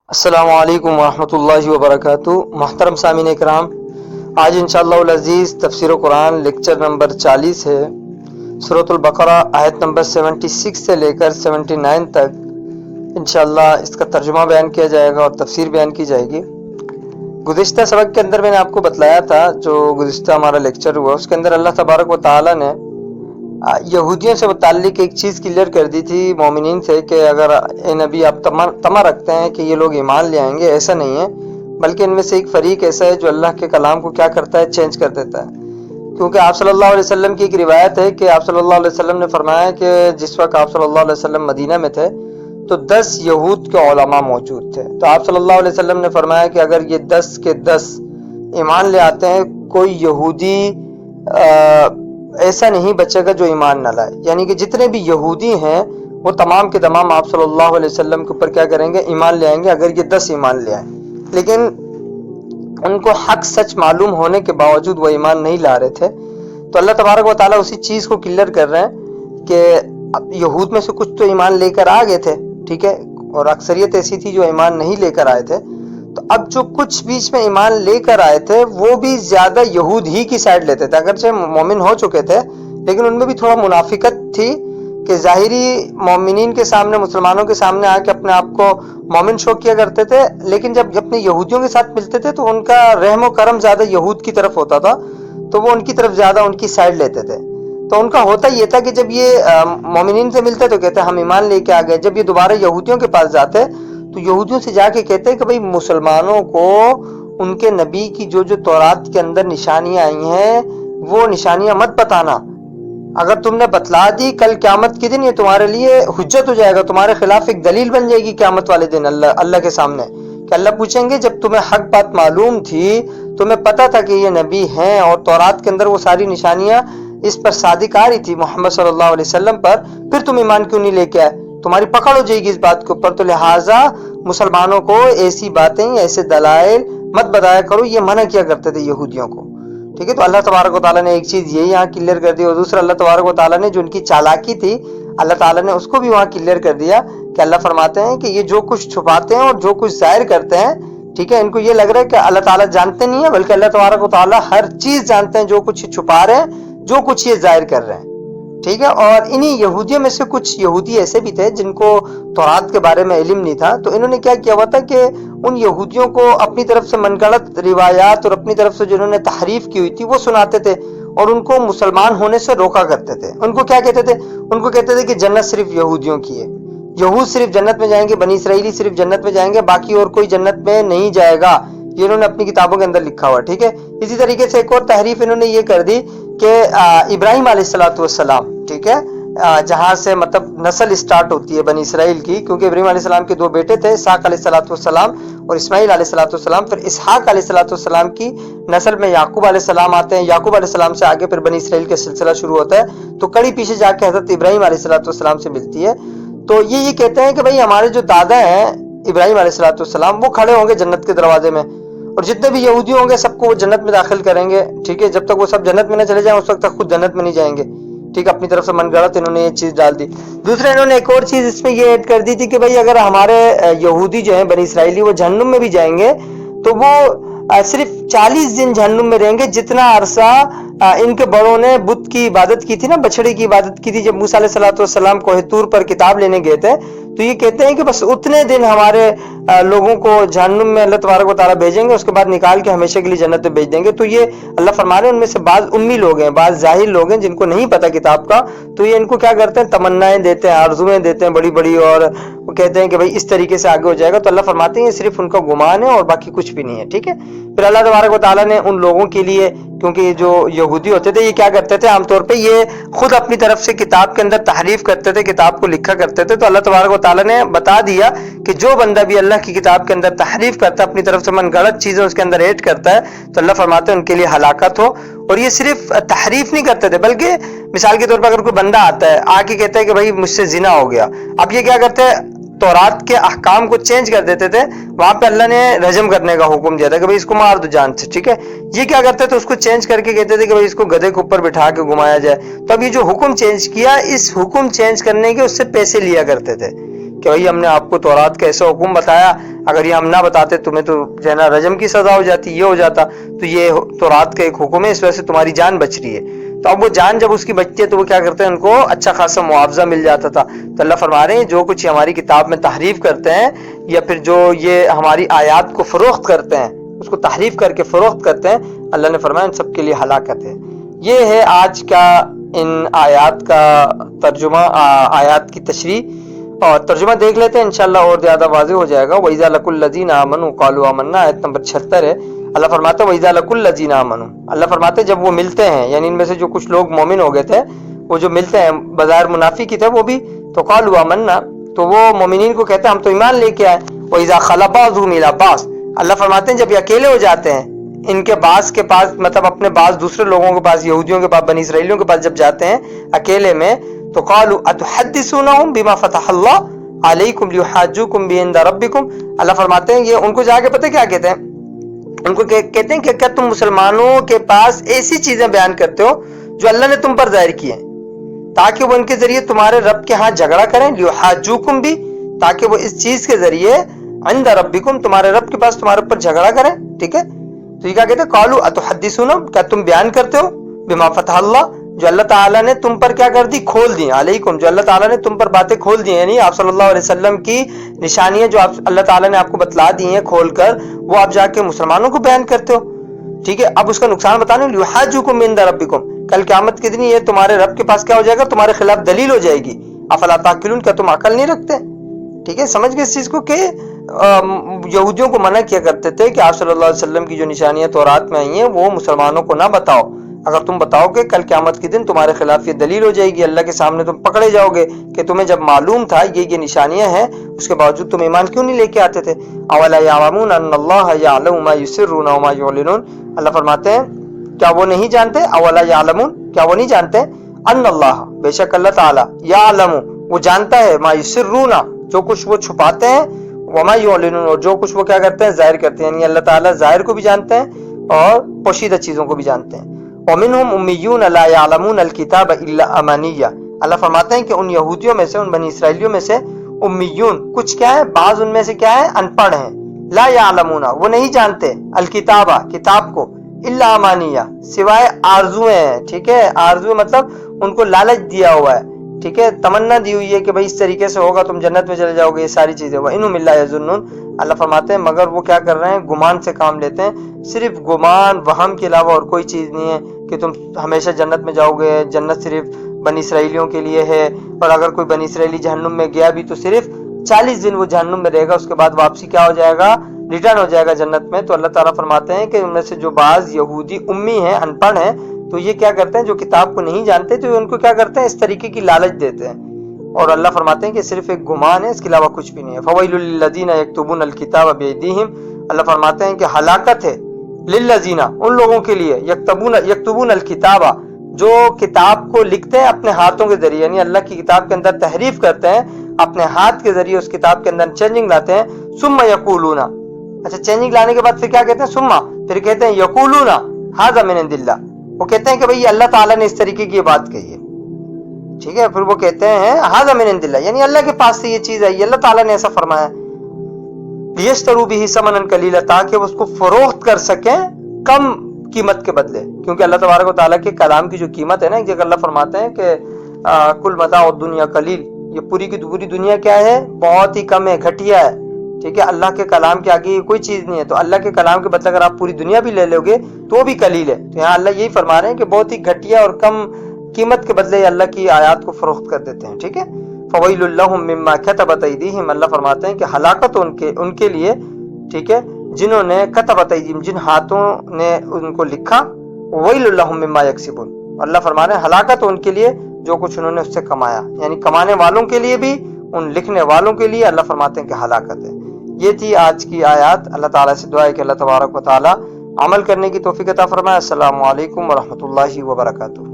السلام علیکم ورحمۃ اللہ وبرکاتہ۔ محترم سامعین کرام، آج انشاءاللہ العزیز تفسیر قرآن لیکچر نمبر 40 ہے۔ سورۃ البقرہ آیت نمبر 76 سے لے کر 79 تک انشاءاللہ اس کا ترجمہ بیان کیا جائے گا اور تفسیر بیان کی جائے گی۔ گزشتہ سبق کے اندر میں نے آپ کو بتلایا تھا، جو گزشتہ ہمارا لیکچر ہوا اس کے اندر اللہ تبارک و تعالیٰ نے یہودیوں سے متعلق ایک چیز کلیئر کر دی تھی مومنین سے کہ اگر اے نبی آپ تما رکھتے ہیں کہ یہ لوگ ایمان لے آئیں گے، ایسا نہیں ہے، بلکہ ان میں سے ایک فریق ایسا ہے جو اللہ کے کلام کو کیا کرتا ہے، چینج کر دیتا ہے۔ کیونکہ آپ صلی اللہ علیہ وسلم کی ایک روایت ہے کہ آپ صلی اللہ علیہ وسلم نے فرمایا کہ جس وقت آپ صلی اللہ علیہ وسلم مدینہ میں تھے تو 10 یہود کے علماء موجود تھے، تو آپ صلی اللہ علیہ وسلم نے فرمایا کہ اگر یہ 10 کے 10 ایمان لے آتے ہیں، کوئی یہودی ایسا نہیں بچے گا جو ایمان نہ لائے، یعنی کہ جتنے بھی یہودی ہیں وہ تمام کے تمام آپ صلی اللہ علیہ وسلم کے اوپر کیا کریں گے، ایمان لے آئیں گے، اگر یہ 10 ایمان لے آئیں۔ لیکن ان کو حق سچ معلوم ہونے کے باوجود وہ ایمان نہیں لا رہے تھے، تو اللہ تبارک و تعالیٰ اسی چیز کو کلیئر کر رہے ہیں کہ یہود میں سے کچھ تو ایمان لے کر آ گئے تھے، ٹھیک ہے، اور اکثریت ایسی تھی جو ایمان نہیں لے کر آئے تھے، تو اب جو کچھ بیچ میں ایمان لے کر آئے تھے وہ بھی زیادہ یہود ہی کی سائڈ لیتے تھے، اگرچہ مومن ہو چکے تھے لیکن ان میں بھی تھوڑا منافقت تھی کہ ظاہری مومنین کے سامنے، مسلمانوں کے سامنے آ کے اپنے آپ کو مومن شو کیا کرتے تھے، لیکن جب اپنے یہودیوں کے ساتھ ملتے تھے تو ان کا رحم و کرم زیادہ یہود کی طرف ہوتا تھا، تو وہ ان کی طرف زیادہ ان کی سائڈ لیتے تھے۔ تو ان کا ہوتا یہ تھا کہ جب یہ مومنین سے ملتے تو کہتے ہم ایمان لے کے آ گئے، جب یہ دوبارہ یہودیوں کے پاس جاتے تو یہودیوں سے جا کے کہتے کہ بھئی مسلمانوں کو ان کے نبی کی جو تورات کے اندر نشانیاں آئی ہیں وہ نشانیاں مت بتانا، اگر تم نے بتلا دی کل قیامت کے دن یہ تمہارے لیے حجت ہو جائے گا، تمہارے خلاف ایک دلیل بن جائے گی قیامت والے دن اللہ کے سامنے، کہ اللہ پوچھیں گے جب تمہیں حق بات معلوم تھی، تمہیں پتا تھا کہ یہ نبی ہیں اور تورات کے اندر وہ ساری نشانیاں اس پر صادق آ رہی تھی محمد صلی اللہ علیہ وسلم پر، پھر تم ایمان کیوں نہیں لے کے آئے؟ تمہاری پکڑ ہو جائے گی اس بات کے اوپر، تو لہٰذا مسلمانوں کو ایسی باتیں، ایسے دلائل مت بتایا کرو، یہ منع کیا کرتے تھے یہودیوں کو، ٹھیک ہے۔ تو اللہ تبارک و تعالیٰ نے ایک چیز یہی یہاں کلیئر کر دی، اور دوسرا اللہ تبارک و تعالیٰ نے جو ان کی چالاکی تھی اللہ تعالیٰ نے اس کو بھی وہاں کلیئر کر دیا کہ اللہ فرماتے ہیں کہ یہ جو کچھ چھپاتے ہیں اور جو کچھ ظاہر کرتے ہیں، ٹھیک ہے، ان کو یہ لگ رہا ہے کہ اللہ تعالیٰ جانتے نہیں ہیں، بلکہ اللہ تبارک و تعالیٰ ہر چیز جانتے ہیں، جو کچھ چھپا رہے ہیں، جو کچھ یہ ظاہر کر رہے ہیں، ٹھیک ہے۔ اور انہی یہودیوں میں سے کچھ یہودی ایسے بھی تھے جن کو تورات کے بارے میں علم نہیں تھا، تو انہوں نے کیا کیا ہوا تھا کہ ان یہودیوں کو اپنی طرف سے من گڑت روایات اور اپنی طرف سے جنہوں نے تحریف کی ہوئی تھی وہ سناتے تھے، اور ان کو مسلمان ہونے سے روکا کرتے تھے۔ ان کو کیا کہتے تھے؟ ان کو کہتے تھے کہ جنت صرف یہودیوں کی ہے، یہود صرف جنت میں جائیں گے، بنی اسرائیلی صرف جنت میں جائیں گے، باقی اور کوئی جنت میں نہیں جائے گا، یہ انہوں نے اپنی کتابوں کے اندر لکھا ہوا، ٹھیک ہے۔ اسی طریقے سے ایک اور تحریف انہوں نے یہ کر دی کہ ابراہیم علیہ السلام، ٹھیک ہے، جہاں سے مطلب نسل اسٹارٹ ہوتی ہے بنی اسرائیل کی، کیونکہ ابراہیم علیہ السلام کے 2 بیٹے تھے، اسحاق علیہ السلام اور اسماعیل علیہ السلام، پھر اسحاق علیہ السلام کی نسل میں یعقوب علیہ السلام آتے ہیں، یعقوب علیہ السلام سے آگے پھر بنی اسرائیل کا سلسلہ شروع ہوتا ہے، تو کڑی پیچھے جا کے حضرت ابراہیم علیہ السلام سے ملتی ہے۔ تو یہ کہتے ہیں کہ بھئی ہمارے جو دادا ہیں ابراہیم علیہ السلام وہ کھڑے ہوں گے جنت کے دروازے میں، اور جتنے بھی یہودی ہوں گے سب کو وہ جنت میں داخل کریں گے، ٹھیک ہے، جب تک وہ سب جنت میں نہ چلے جائیں اس وقت تک خود جنت میں نہیں جائیں گے، ٹھیک، اپنی طرف سے من گڑت انہوں نے یہ چیز ڈال دی۔ دوسرے انہوں نے ایک اور چیز اس میں یہ ایڈ کر دی تھی کہ بھئی اگر ہمارے یہودی جو ہیں بنی اسرائیلی وہ جہنم میں بھی جائیں گے تو وہ صرف 40 دن جہنم میں رہیں گے، جتنا عرصہ ان کے بڑوں نے بت کی عبادت کی تھی نا، بچڑے کی عبادت کی تھی جب موسیٰ علیہ السلام کوہ طور پر کتاب لینے گئے تھے، تو یہ کہتے ہیں کہ بس اتنے دن ہمارے لوگوں کو جہنم میں اللہ تبارک و تعالیٰ بھیجیں گے، اس کے بعد نکال کے ہمیشہ کے لیے جنت میں بھیج دیں گے۔ تو یہ اللہ فرما رہے ہیں ان میں سے بعض امی لوگ ہیں، بعض ظاہر لوگ ہیں جن کو نہیں پتا کتاب کا، تو یہ ان کو کیا کرتے ہیں، تمنائیں دیتے ہیں، آرزویں دیتے ہیں بڑی بڑی، اور وہ کہتے ہیں کہ بھئی اس طریقے سے آگے ہو جائے گا، تو اللہ فرماتے ہیں یہ صرف ان کا گمان ہے اور باقی کچھ بھی نہیں ہے، ٹھیک ہے۔ پھر اللہ تبارک و تعالیٰ نے ان لوگوں کے لیے، کیونکہ یہ جو یہودی ہوتے تھے یہ کیا کرتے تھے عام طور پہ، یہ خود اپنی طرف سے کتاب کے اندر تحریف کرتے تھے، کتاب کو لکھا کرتے تھے، تو اللہ تبارک و تعالیٰ نے بتا دیا کہ جو بندہ بھی اللہ کی کتاب کے اندر تحریف کرتا ہے، اپنی طرف سے من گڑت چیزیں اس کے اندر ایڈ کرتا ہے، تو اللہ فرماتے ہیں ان کے لیے ہلاکت ہو۔ اور یہ صرف تحریف نہیں کرتے تھے، بلکہ مثال کے طور پر اگر کوئی بندہ آتا ہے آ کے کہتا ہے کہ بھائی مجھ سے زنا ہو گیا، اب یہ کیا کرتے ہیں، تورات کے احکام کو چینج کر دیتے تھے، وہاں پہ اللہ نے رجم کرنے کا حکم دیا تھا کہ بھئی اس کو مار دو جان سے، ٹھیک ہے، یہ کیا کرتے تھے، اس کو چینج کر کے کہتے تھے کہ بھئی اس کو گدھے کے اوپر بٹھا کے گھمایا جائے، تو اب یہ جو حکم چینج کیا، اس حکم چینج کرنے کے اس سے پیسے لیا کرتے تھے، کہ بھائی ہم نے آپ کو تورات کا ایسا حکم بتایا، اگر یہ ہم نہ بتاتے تمہیں تو جو ہے نا رجم کی سزا ہو جاتی، یہ ہو جاتا، تو یہ تورات کا ایک حکم ہے، اس وجہ سے تمہاری جان بچ رہی ہے۔ تو اب وہ جان جب اس کی بچتی ہے تو وہ کیا کرتے ہیں، ان کو اچھا خاصا معاوضہ مل جاتا تھا۔ تو اللہ فرما رہے ہیں جو کچھ ہماری کتاب میں تحریف کرتے ہیں، یا پھر جو یہ ہماری آیات کو فروخت کرتے ہیں، اس کو تحریف کر کے فروخت کرتے ہیں، اللہ نے فرمایا ان سب کے لیے ہلاکت ہے۔ یہ ہے آج کا ان آیات کا ترجمہ، آیات کی تشریح اور ترجمہ دیکھ لیتے ہیں، انشاءاللہ اور زیادہ واضح ہو جائے گا۔ وَإِذَا لَقُوا الَّذِينَ آمَنُوا قَالُوا آمَنَّا، آیت نمبر 76 ہے۔ اللہ فرماتا ہے وَإِذَا لَقُوا الَّذِينَ آمَنُوا، اللہ فرماتے ہیں جب وہ ملتے ہیں، یعنی ان میں سے جو کچھ لوگ مومن ہو گئے تھے، وہ جو ملتے ہیں بظاہر منافق ہی تھے وہ بھی، تو قَالُوا آمَنَّا، تو وہ مومنین کو کہتے ہیں ہم تو ایمان لے کے آئے۔ وَإِذَا خَلَا بَعْضُهُمْ إِلَىٰ بَعْضٍ، اللہ فرماتے ہیں جب یہ اکیلے ہو جاتے ہیں، ان کے بعض کے پاس، مطلب اپنے بعض دوسرے لوگوں کے پاس، یہودیوں کے پاس، بنی اسرائیلیوں کے پاس جب جاتے ہیں اکیلے میں، تو قالوا اتحدثونهم بما فتح اللہ علیکم لیحاجوکم بہ عند ربکم، اللہ فرماتے ہیں یہ ان کو جا کے پتہ کیا کہتے ہیں، ان کو کہتے ہیں کہ کیا تم مسلمانوں کے پاس ایسی چیزیں بیان کرتے ہو جو اللہ نے تم پر ظاہر کی ہیں، تاکہ وہ ان کے ذریعے تمہارے رب کے ہاں جھگڑا کریں، لیحاجوکم بھی، تاکہ وہ اس چیز کے ذریعے عند ربکم تمہارے رب کے پاس تمہارے اوپر جھگڑا کریں، ٹھیک ہے۔ تو یہ کیا کہتے ہیں، قالوا اتحدثون، کیا تم بیان کرتے ہو، بما فتح اللہ، جو اللہ تعالیٰ نے تم پر کیا کر دی، کھول دی، علیکم، جو اللہ تعالیٰ نے تم پر باتیں کھول دی، یعنی آپ صلی اللہ علیہ وسلم کی نشانیاں جو اللہ تعالیٰ نے آپ کو بتلا دی ہیں کھول کر، وہ آپ جا کے مسلمانوں کو بیان کرتے ہو، ٹھیک ہے۔ اب اس کا نقصان بتانے، لیحاجوکم عند ربکم، کل قیامت کے دن یہ تمہارے رب کے پاس کیا ہو جائے گا، تمہارے خلاف دلیل ہو جائے گی۔ افلا تعقلون، کیا تم عقل نہیں رکھتے، ٹھیک ہے۔ سمجھ گئے اس چیز کو کہ یہودیوں کو منع کیا کرتے تھے کہ آپ صلی اللہ علیہ وسلم کی جو نشانیاں تورات میں آئی ہیں وہ مسلمانوں کو نہ بتاؤ، اگر تم بتاؤ گے کل قیامت کے دن تمہارے خلاف یہ دلیل ہو جائے گی، اللہ کے سامنے تم پکڑے جاؤ گے کہ تمہیں جب معلوم تھا یہ نشانیاں ہیں، اس کے باوجود تم ایمان کیوں نہیں لے کے آتے تھے۔ اولا یعلمون ان اللہ یعلم ما یسرون وما یعلنون، اللہ فرماتے ہیں کیا وہ نہیں جانتے، اولا یعلمون، کیا وہ نہیں جانتے، ان اللہ، بے شک اللہ تعالی، یعلم، وہ جانتا ہے، ما یسرون، جو کچھ وہ چھپاتے ہیں، وما یعلنون، اور جو کچھ وہ کیا کرتے ہیں، ظاہر کرتے ہیں، یعنی اللہ تعالیٰ ظاہر کو بھی جانتے ہیں اور پوشیدہ چیزوں کو بھی جانتے ہیں۔ ومنہم امیون لا یعلمون الکتاب الا امانیہ، اللہ فرماتے ہیں کہ ان یہودیوں میں سے، ان بنی اسرائیلیوں میں سے امیون، کچھ کیا ہے، بعض ان میں سے کیا ہے، ان پڑھ ہیں، لا یعلمون، وہ نہیں جانتے، الکتابہ، کتاب کو، الا امانیہ، سوائے آرزویں ہیں، ٹھیک ہے۔ آرزو مطلب ان کو لالچ دیا ہوا ہے، ٹھیک ہے، تمنا دی ہوئی ہے کہ بھائی اس طریقے سے ہوگا تم جنت میں چلے جاؤ گے، یہ ساری چیزیں۔ وَإِنْهُمْ إِلَّا يَظُنُّونَ، اللہ فرماتے ہیں مگر وہ کیا کر رہے ہیں، گمان سے کام لیتے ہیں، صرف گمان، وہم کے علاوہ اور کوئی چیز نہیں ہے کہ تم ہمیشہ جنت میں جاؤ گے، جنت صرف بنی اسرائیلیوں کے لیے ہے، اور اگر کوئی بنی اسرائیلی جہنم میں گیا بھی تو صرف 40 دن وہ جہنم میں رہے گا، اس کے بعد واپسی کیا ہو جائے گا، ریٹرن ہو جائے گا جنت میں۔ تو اللہ تعالیٰ فرماتے ہیں کہ ان میں سے جو بعض یہودی امی ہیں، ان پڑھ ہیں، تو یہ کیا کرتے ہیں، جو کتاب کو نہیں جانتے تو ان کو کیا کرتے ہیں، اس طریقے کی لالچ دیتے ہیں، اور اللہ فرماتے ہیں کہ صرف ایک گمان ہے، اس کے علاوہ کچھ بھی نہیں ہے۔ فویل للذین یکتبون الکتاب بایدیہم، اللہ فرماتے ہیں کہ ہلاکت ہے للذین، ان لوگوں کے لیے، یکتبون الکتاب، جو کتاب کو لکھتے ہیں اپنے ہاتھوں کے ذریعے، یعنی اللہ کی کتاب کے اندر تحریف کرتے ہیں، اپنے ہاتھ کے ذریعے اس کتاب کے اندر چینجنگ لاتے ہیں، ثم یقولون، اچھا چینجنگ لانے کے بعد پھر کیا کہتے ہیں، ثم، پھر کہتے ہیں یقولون ھذا من عند اللہ، وہ کہتے ہیں کہ بھئی اللہ تعالیٰ نے اس طریقے کی یہ بات کہی ہے، ٹھیک ہے، پھر وہ کہتے ہیں ھذا من عند اللہ، یعنی اللہ کے پاس سے یہ چیز آئی، اللہ تعالیٰ نے ایسا فرمایا، لیشتروا بہ ثمنا قلیلا، تاکہ وہ اس کو فروخت کر سکیں کم قیمت کے بدلے، کیونکہ اللہ تبارک و تعالیٰ کے کلام کی جو قیمت ہے نا، ایک جگہ اللہ فرماتے ہیں کہ کل متاع الدنیا قلیل، یہ پوری کی پوری دنیا کیا ہے، بہت ہی کم ہے، گھٹیا ہے، ٹھیک ہے، اللہ کے کلام کے آگے کوئی چیز نہیں ہے، تو اللہ کے کلام کے بدلے اگر آپ پوری دنیا بھی لے لو گے تو وہ بھی قلیل ہے۔ تو یہاں اللہ یہی فرما رہے ہیں کہ بہت ہی گھٹیا اور کم قیمت کے بدلے اللہ کی آیات کو فروخت کر دیتے ہیں، ٹھیک ہے۔ فویل لہم مما کتبت ایدیہم، اللہ فرماتے ہیں کہ ہلاکت ان کے لیے، ٹھیک ہے، جنہوں نے کتبت ایدیہم، جن ہاتھوں نے ان کو لکھا، ویل لہم مما یکسبون، اللہ فرما رہے ہیں ہلاکت ان کے لیے جو کچھ انہوں نے اس سے کمایا، یعنی کمانے والوں کے لیے بھی، ان لکھنے والوں کے لیے اللہ فرماتے ہیں کہ ہلاکت ہے۔ یہ تھی آج کی آیات۔ اللہ تعالیٰ سے دعا ہے کہ اللہ تبارک و تعالیٰ عمل کرنے کی توفیق عطا فرمائے۔ السلام علیکم ورحمۃ اللہ وبرکاتہ۔